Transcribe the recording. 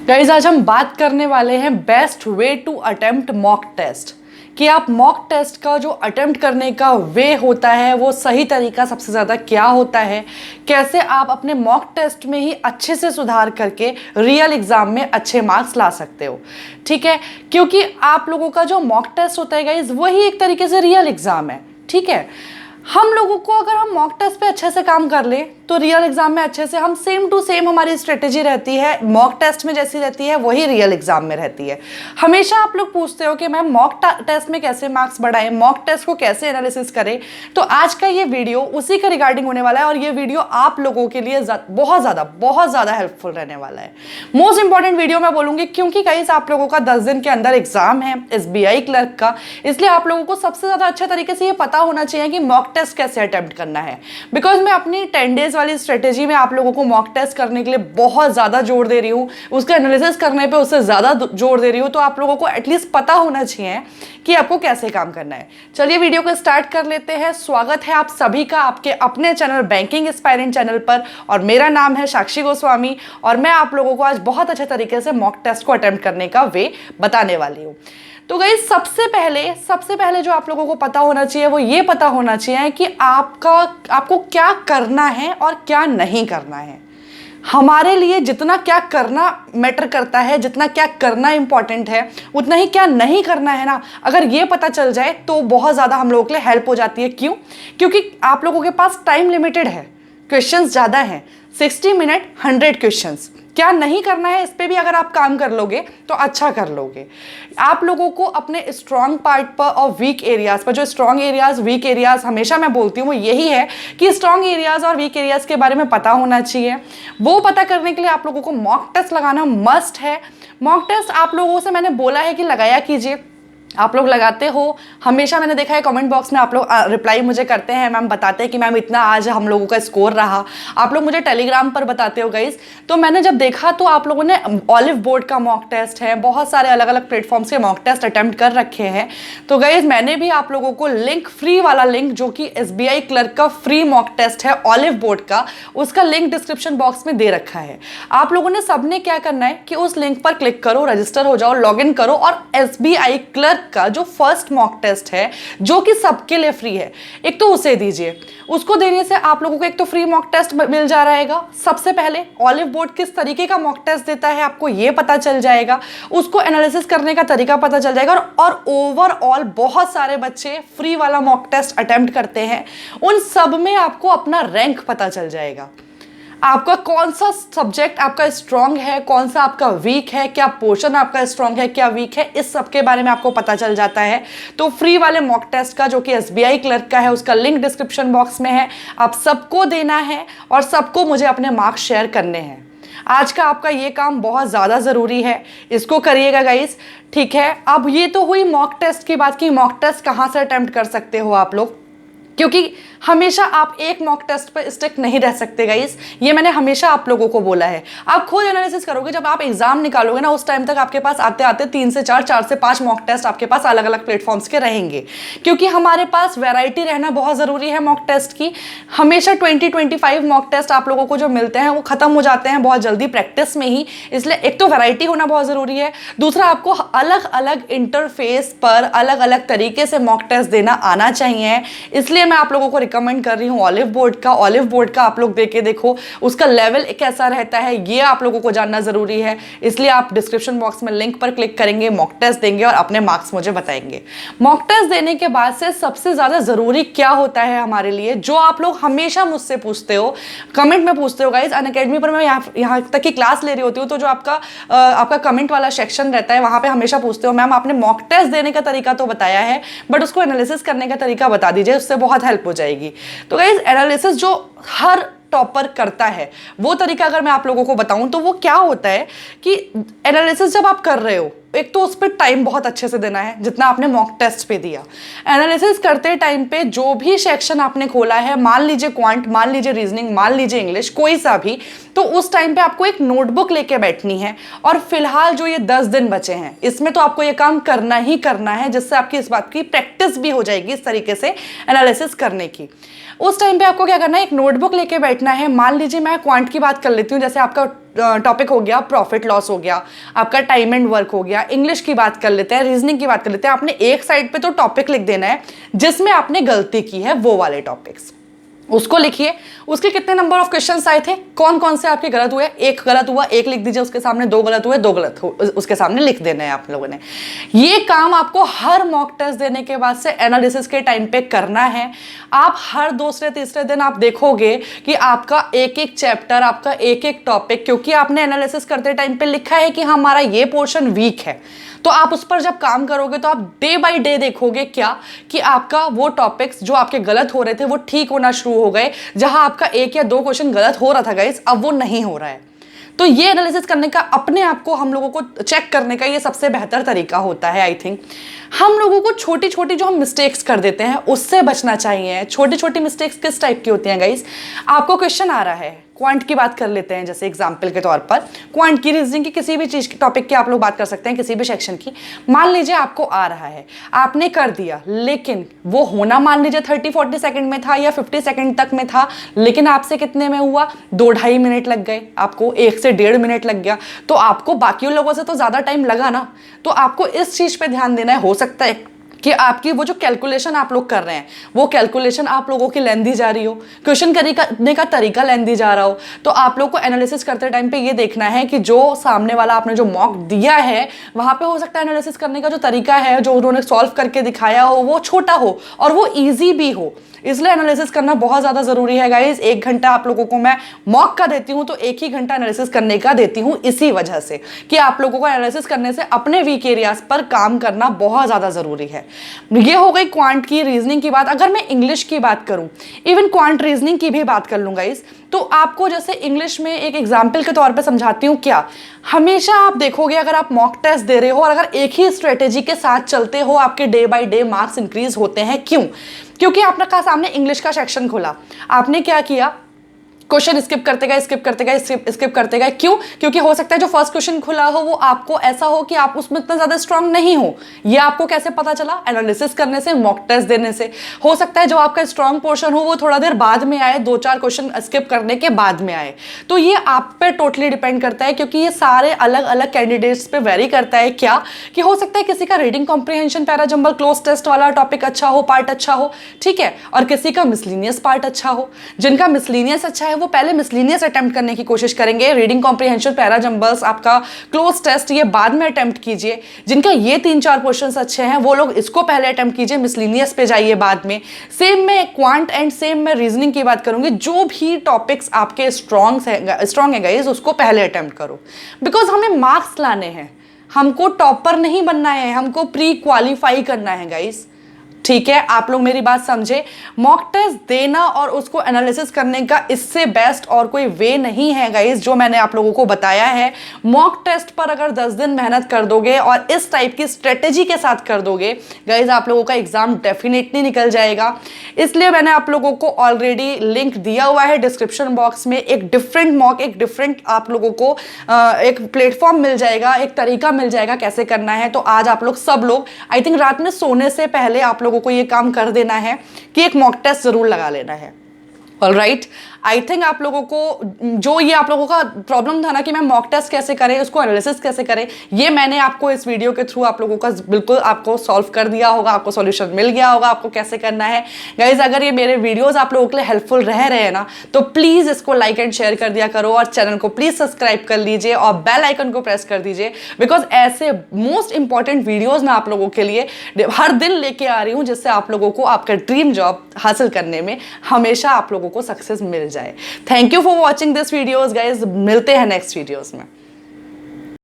Guys आज हम बात करने वाले हैं best way to attempt mock test कि आप मॉक टेस्ट का जो अटेम्प्ट करने का वे होता है वो सही तरीका सबसे ज़्यादा क्या होता है, कैसे आप अपने मॉक टेस्ट में ही अच्छे से सुधार करके रियल एग्ज़ाम में अच्छे मार्क्स ला सकते हो। ठीक है, क्योंकि आप लोगों का जो मॉक टेस्ट होता है गाइज वही एक तरीके से रियल एग्ज़ाम है। ठीक है, हम लोगों को अगर हम मॉक टेस्ट पे अच्छे से काम कर लें तो रियल एग्जाम में अच्छे से हम सेम टू सेम हमारी स्ट्रेटेजी रहती है, मॉक टेस्ट में जैसी रहती है वही रियल एग्जाम में रहती है। हमेशा आप लोग पूछते हो कि मैम मॉक टेस्ट में कैसे मार्क्स बढ़ाएं, मॉक टेस्ट को कैसे एनालिसिस करें। तो आज का ये वीडियो उसी के रिगार्डिंग होने वाला है और ये वीडियो आप लोगों के लिए बहुत ज़्यादा हेल्पफुल रहने वाला है। मोस्ट इंपॉर्टेंट वीडियो मैं बोलूँगी क्योंकि गाइस आप लोगों का 10 दिन के अंदर एग्जाम है SBI क्लर्क का, इसलिए आप लोगों को सबसे ज़्यादा अच्छे तरीके से ये पता होना चाहिए कि मॉक टेस्ट कैसे अटेम्प्ट करना है। बिकॉज मैं अपनी 10 डेज वाली स्ट्रेटेजी में आप लोगों को मॉक टेस्ट करने के लिए बहुत ज़्यादा जोर दे रही हूँ, उसका एनालिसिस करने पे उससे ज़्यादा जोर दे रही हूँ। तो आप लोगों को एटलीस्ट पता होना चाहिए कि आपको कैसे काम करना है। चलिए वीडियो को स्टार्ट कर लेते हैं। स्वागत है आप सभी का आपके अपने चैनल बैंकिंग एस्पायरेंट चैनल पर और मेरा नाम है साक्षी गोस्वामी और मैं आप लोगों को आज बहुत अच्छे तरीके से मॉक टेस्ट को अटेम्प्ट करने का वे बताने वाली हूँ। तो गाइस सबसे पहले जो आप लोगों को पता होना चाहिए वो ये पता होना चाहिए कि आपको क्या करना है और क्या नहीं करना है। हमारे लिए जितना क्या करना मैटर करता है, जितना क्या करना इंपॉर्टेंट है, उतना ही क्या नहीं करना है ना, अगर ये पता चल जाए तो बहुत ज़्यादा हम लोगों के लिए हेल्प हो जाती है। क्यों? क्योंकि आप लोगों के पास टाइम लिमिटेड है, क्वेश्चंस ज़्यादा हैं, 60 मिनट 100 क्वेश्चंस। क्या नहीं करना है इस पे भी अगर आप काम कर लोगे तो अच्छा कर लोगे। आप लोगों को अपने स्ट्रॉन्ग पार्ट पर और वीक एरियाज पर, जो स्ट्रॉन्ग एरियाज वीक एरियाज हमेशा मैं बोलती हूँ वो यही है कि स्ट्रॉन्ग एरियाज और वीक एरियाज के बारे में पता होना चाहिए। वो पता करने के लिए आप लोगों को मॉक टेस्ट लगाना मस्ट है। मॉक टेस्ट आप लोगों से मैंने बोला है कि लगाया कीजिए, आप लोग लगाते हो। हमेशा मैंने देखा है कमेंट बॉक्स में आप लोग रिप्लाई मुझे करते हैं, मैम बताते हैं कि मैम इतना आज हम लोगों का स्कोर रहा। आप लोग मुझे टेलीग्राम पर बताते हो गाइस। तो मैंने जब देखा तो आप लोगों ने ऑलिव बोर्ड का मॉक टेस्ट है, बहुत सारे अलग अलग प्लेटफॉर्म्स के मॉक टेस्ट अटेम्प्ट कर रखे हैं। तो गाइस मैंने भी आप लोगों को लिंक, फ्री वाला लिंक जो कि SBI क्लर्क का फ्री मॉक टेस्ट है ऑलिव बोर्ड का, उसका लिंक डिस्क्रिप्शन बॉक्स में दे रखा है। आप लोगों ने सबने क्या करना है कि उस लिंक पर क्लिक करो, रजिस्टर हो जाओ, लॉग इन करो और SBI क्लर्क का जो फर्स्ट मॉक टेस्ट है जो कि सबके लिए फ्री है, एक तो उसे दीजिए। उसको देने से आप लोगों को एक तो फ्री मॉक टेस्ट मिल जा रहेगा। सबसे पहले ऑलिव बोर्ड किस तरीके का मॉक टेस्ट देता है आपको ये पता चल जाएगा, उसको एनालिसिस करने का तरीका पता चल जाएगा और ओवरऑल बहुत सारे बच्चे फ्री वाला मॉक टेस्ट अटेम्प्ट करते हैं, उन सब में आपको अपना रैंक पता चल जाएगा। आपका कौन सा सब्जेक्ट आपका स्ट्रांग है, कौन सा आपका वीक है, क्या पोर्शन आपका स्ट्रांग है, क्या वीक है, इस सब के बारे में आपको पता चल जाता है। तो फ्री वाले मॉक टेस्ट का जो कि SBI क्लर्क का है उसका लिंक डिस्क्रिप्शन बॉक्स में है, आप सबको देना है और सबको मुझे अपने मार्क्स शेयर करने हैं। आज का आपका ये काम बहुत ज़्यादा ज़रूरी है, इसको करिएगा गाइस। ठीक है, अब ये तो हुई मॉक टेस्ट की बात कि मॉक टेस्ट कहाँ से अटेम्प्ट कर सकते हो आप लोग, क्योंकि हमेशा आप एक मॉक टेस्ट पर स्टिक नहीं रह सकते गाइस, ये मैंने हमेशा आप लोगों को बोला है। आप खुद एनालिसिस करोगे, जब आप एग्जाम निकालोगे ना उस टाइम तक आपके पास आते आते 3 से 4, 4 से 5 मॉक टेस्ट आपके पास अलग अलग प्लेटफॉर्म्स के रहेंगे, क्योंकि हमारे पास वैरायटी रहना बहुत ज़रूरी है मॉक टेस्ट की। हमेशा 20-25 मॉक टेस्ट आप लोगों को जो मिलते हैं वो खत्म हो जाते हैं बहुत जल्दी प्रैक्टिस में ही, इसलिए एक तो वैरायटी होना बहुत ज़रूरी है, दूसरा आपको अलग अलग इंटरफेस पर अलग अलग तरीके से मॉक टेस्ट देना आना चाहिए। इसलिए मैं आप लोगों को रिकमेंड कर रही हूँ ऑलिव बोर्ड का आप लोग देके देखो उसका लेवल कैसा रहता है, ये आप लोगों को जानना जरूरी है। इसलिए आप डिस्क्रिप्शन बॉक्स में लिंक पर क्लिक करेंगे, मॉक टेस्ट देंगे और अपने मार्क्स मुझे बताएंगे। मॉक टेस्ट देने के बाद से सबसे ज्यादा जरूरी क्या होता है हमारे लिए, जो आप लोग हमेशा मुझसे पूछते हो, कमेंट में पूछते हो गाइज। अनअकैडमी पर मैं यहाँ तक की क्लास ले रही होती हूँ तो जो आपका कमेंट वाला सेक्शन रहता है वहां पे हमेशा पूछते हो मैम आपने मॉक टेस्ट देने का तरीका तो बताया है बट उसको एनालिसिस करने का तरीका बता दीजिए, उससे बहुत हेल्प हो जाएगी। तो गाइस एनालिसिस जो हर टॉपर करता है वो तरीका अगर मैं आप लोगों को बताऊं तो वो क्या होता है कि एनालिसिस जब आप कर रहे हो, एक तो उस पर टाइम बहुत अच्छे से देना है जितना आपने मॉक टेस्ट पे दिया। एनालिसिस करते टाइम पे जो भी सेक्शन आपने खोला है, मान लीजिए क्वांट, मान लीजिए रीजनिंग, मान लीजिए इंग्लिश, कोई सा भी, तो उस टाइम पे आपको एक नोटबुक लेके बैठनी है। और फिलहाल जो ये 10 दिन बचे हैं इसमें तो आपको ये काम करना ही करना है, जिससे आपकी इस बात की प्रैक्टिस भी हो जाएगी इस तरीके से एनालिसिस करने की। उस टाइम पे आपको क्या करना है, एक नोटबुक लेके बैठना है। मान लीजिए मैं क्वांट की बात कर लेती हूँ, जैसे आपका टॉपिक हो गया प्रॉफिट लॉस हो गया, आपका टाइम एंड वर्क हो गया, इंग्लिश की बात कर लेते हैं, रीजनिंग की बात कर लेते हैं। आपने एक साइड पे तो टॉपिक लिख देना है जिसमें आपने गलती की है, वो वाले टॉपिक्स उसको लिखिए। उसके कितने नंबर ऑफ क्वेश्चंस आए थे, कौन कौन से आपके गलत हुए, एक गलत हुआ एक लिख दीजिए उसके सामने, दो गलत हुए दो गलत उसके सामने लिख देना है आप लोगों ने। ये काम आपको हर मॉक टेस्ट देने के बाद से एनालिसिस के टाइम पे करना है। आप हर दूसरे तीसरे दिन आप देखोगे कि आपका एक एक चैप्टर, आपका एक एक टॉपिक, क्योंकि आपने एनालिसिस करते टाइम पे लिखा है कि हमारा ये पोर्शन वीक है, तो आप उस पर जब काम करोगे तो आप डे बाय डे देखोगे क्या कि आपका वो टॉपिक्स जो आपके गलत हो रहे थे वो ठीक होना शुरू हो गए। जहां आपका एक या दो क्वेश्चन गलत हो रहा था गाइस, अब वो नहीं हो रहा है। तो ये एनालिसिस करने का, अपने आप को हम लोगों को चेक करने का ये सबसे बेहतर तरीका होता है। आई थिंक हम लोगों को छोटी छोटी जो हम मिस्टेक्स कर देते हैं उससे बचना चाहिए। छोटी छोटी मिस्टेक्स किस टाइप की होती हैं गाइस, आपको क्वेश्चन आ रहा है, क्वांट की बात कर लेते हैं जैसे एग्जाम्पल के तौर पर, क्वांट की, रीजनिंग की, किसी भी चीज के टॉपिक की आप लोग बात कर सकते हैं, किसी भी सेक्शन की। मान लीजिए आपको आ रहा है, आपने कर दिया, लेकिन वो होना मान लीजिए 30-40 सेकंड में था या 50 सेकंड तक में था, लेकिन आपसे कितने में हुआ, 2-2.5 मिनट लग गए, आपको 1 से 1.5 मिनट लग गया, तो आपको बाकी लोगों से तो ज्यादा टाइम लगा ना। तो आपको इस चीज पे ध्यान देना है। हो सकता है कि आपकी वो जो कैलकुलेशन आप लोग कर रहे हैं, वो कैलकुलेशन आप लोगों की लेंदी जा रही हो, क्वेश्चन करने का तरीका लेंदी जा रहा हो। तो आप लोग को एनालिसिस करते टाइम पे ये देखना है कि जो सामने वाला आपने जो मॉक दिया है वहां पे हो सकता है एनालिसिस करने का जो तरीका है, जो उन्होंने सॉल्व करके दिखाया हो, वो छोटा हो और वो ईजी भी हो। इसलिए एनालिसिस करना बहुत ज़्यादा ज़रूरी है गाइस। 1 घंटा आप लोगों को मैं मॉक का देती हूँ तो 1 ही घंटा एनालिसिस करने का देती हूँ, इसी वजह से कि आप लोगों को एनालिसिस करने से अपने वीक एरियाज पर काम करना बहुत ज़्यादा ज़रूरी है। ये हो गई क्वांट की, रीजनिंग की बात। अगर मैं इंग्लिश की बात करूँ, इवन क्वांट रीजनिंग की भी बात कर लूँ गाइस, तो आपको जैसे इंग्लिश में एक एग्जाम्पल के तौर पर समझाती हूँ। क्या हमेशा आप देखोगे अगर आप मॉक टेस्ट दे रहे हो और अगर एक ही स्ट्रेटेजी के साथ चलते हो, आपके day by day marks increase होते हैं। क्यों? क्योंकि आपने कहा सामने इंग्लिश का सेक्शन खोला, आपने क्या किया, क्वेश्चन स्किप करते गए स्किप करते गए स्किप करते गए। क्यों? क्योंकि हो सकता है जो फर्स्ट क्वेश्चन खुला हो वो आपको ऐसा हो कि आप उसमें इतना ज्यादा स्ट्रांग नहीं हो। ये आपको कैसे पता चला? एनालिसिस करने से, मॉक टेस्ट देने से। हो सकता है जो आपका स्ट्रांग पोर्शन हो वो थोड़ा देर बाद में आए, 2-4 क्वेश्चन स्किप करने के बाद में आए। तो ये आप पे टोटली डिपेंड करता है, क्योंकि ये सारे अलग अलग कैंडिडेट्स पे वेरी करता है। क्या कि हो सकता है किसी का reading comprehension para jumble cloze test वाला टॉपिक अच्छा हो, पार्ट अच्छा हो, ठीक है, और किसी का मिसलीनियस पार्ट अच्छा हो। जिनका मिसलीनियस अच्छा है वो पहले मिसलीनियस अटेम्प्ट करने की कोशिश करेंगे, रीडिंग कॉम्प्रिहेंशन, पैरा जंबल्स, आपका क्लोज टेस्ट, ये बाद में अटेम्प्ट कीजिए। जिनका ये 3-4 क्वेश्चंस अच्छे हैं वो लोग इसको पहले अटेम्प्ट कीजिए, मिसलीनियस पे जाइए बाद में। सेम में क्वांट एंड सेम में रीजनिंग की बात करूंगी, जो भी टॉपिक्स आपके स्ट्रॉन्ग है गाइस उसको पहले अटेम्प्ट करो, बिकॉज हमें मार्क्स लाने हैं, हमको टॉपर नहीं बनना है, हमको प्री क्वालिफाई करना है गाइस। ठीक है, आप लोग मेरी बात समझे। मॉक टेस्ट देना और उसको एनालिसिस करने का इससे बेस्ट और कोई वे नहीं है गाइस, जो मैंने आप लोगों को बताया है। मॉक टेस्ट पर अगर 10 दिन मेहनत कर दोगे और इस टाइप की स्ट्रेटेजी के साथ कर दोगे गाइस, आप लोगों का एग्जाम डेफिनेटली निकल जाएगा। इसलिए मैंने आप लोगों को ऑलरेडी लिंक दिया हुआ है डिस्क्रिप्शन बॉक्स में। एक डिफरेंट मॉक, एक डिफरेंट आप लोगों को एक प्लेटफॉर्म मिल जाएगा, एक तरीका मिल जाएगा कैसे करना है। तो आज आप लोग सब लोग, आई थिंक रात में सोने से पहले आप लोगों को ये काम कर देना है कि एक मॉक टेस्ट जरूर लगा लेना है। ऑलराइट, आई थिंक आप लोगों को जो ये आप लोगों का प्रॉब्लम था ना कि मैं मॉक टेस्ट कैसे करें, उसको एनालिसिस कैसे करें, ये मैंने आपको इस वीडियो के थ्रू आप लोगों का बिल्कुल आपको सॉल्व कर दिया होगा, आपको सॉल्यूशन मिल गया होगा आपको कैसे करना है। गाइज अगर ये मेरे वीडियोस आप लोगों के लिए हेल्पफुल रह रहे हैं ना, तो प्लीज़ इसको लाइक एंड शेयर कर दिया करो और चैनल को प्लीज़ सब्सक्राइब कर लीजिए और बेल आइकन को प्रेस कर दीजिए, बिकॉज ऐसे मोस्ट इंपॉर्टेंट वीडियोज़ मैं आप लोगों के लिए हर दिन लेके आ रही हूँ, जिससे आप लोगों को आपका ड्रीम जॉब हासिल करने में हमेशा आप लोगों को सक्सेस मिल जाए। Thank you for watching this videos guys, मिलते हैं नेक्स्ट वीडियोस में।